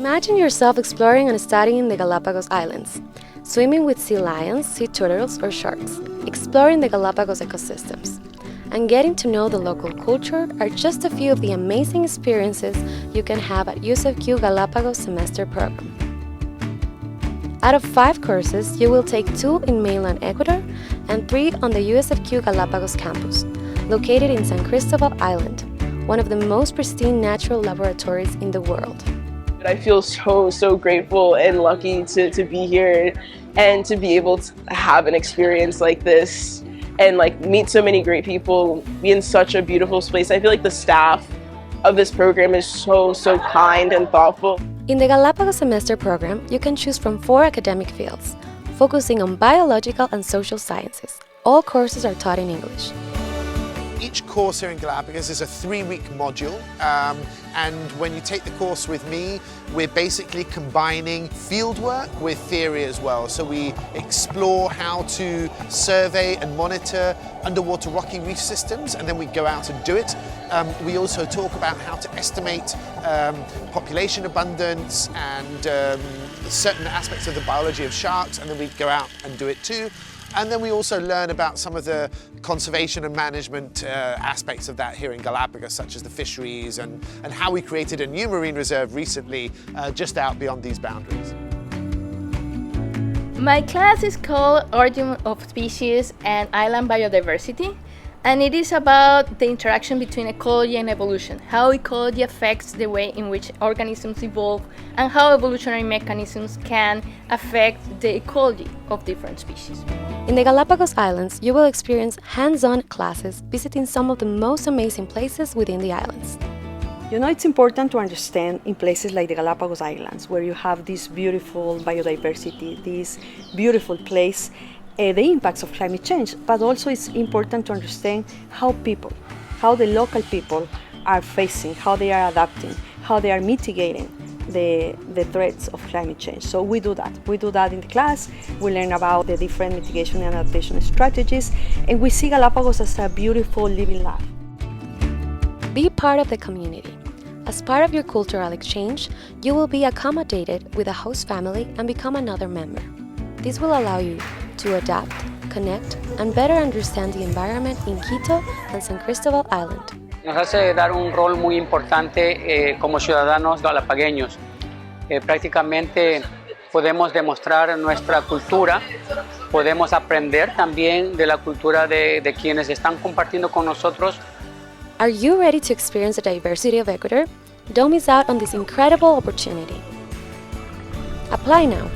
Imagine yourself exploring and studying the Galápagos Islands, swimming with sea lions, sea turtles, or sharks, exploring the Galápagos ecosystems, and getting to know the local culture are just a few of the amazing experiences you can have at USFQ Galápagos Semester Program. Out of 5 courses, you will take 2 in mainland Ecuador and 3 on the USFQ Galápagos campus, located in San Cristobal Island, one of the most pristine natural laboratories in the world. I feel so grateful and lucky to be here and to be able to have an experience like this and meet so many great people, be in such a beautiful space. I feel like the staff of this program is so kind and thoughtful. In the Galápagos Semester Program, you can choose from 4 academic fields, focusing on biological and social sciences. All courses are taught in English. Each course here in Galápagos is a 3-week module, and when you take the course with me, we're basically combining fieldwork with theory as well. So we explore how to survey and monitor underwater rocky reef systems, and then we go out and do it. We also talk about how to estimate population abundance and certain aspects of the biology of sharks, and then we go out and do it too. And then we also learn about some of the conservation and management aspects of that here in Galápagos, such as the fisheries and how we created a new marine reserve recently just out beyond these boundaries. My class is called Origin of Species and Island Biodiversity, and it is about the interaction between ecology and evolution, how ecology affects the way in which organisms evolve and how evolutionary mechanisms can affect the ecology of different species. In the Galápagos Islands, you will experience hands-on classes visiting some of the most amazing places within the islands. You know, it's important to understand in places like the Galápagos Islands, where you have this beautiful biodiversity, this beautiful place, the impacts of climate change, but also it's important to understand how the local people are facing, how they are adapting, how they are mitigating the threats of climate change. So we do that. We do that in the class. We learn about the different mitigation and adaptation strategies, and we see Galápagos as a beautiful living lab. Be part of the community. As part of your cultural exchange, you will be accommodated with a host family and become another member. This will allow you to adapt, connect, and better understand the environment in Quito and San Cristobal Island. Nos hace dar un rol muy importante como ciudadanos galapagueños. Prácticamente podemos demostrar nuestra cultura, podemos aprender también de la cultura de quienes están compartiendo con nosotros. Are you ready to experience the diversity of Ecuador? Don't miss out on this incredible opportunity. Apply now.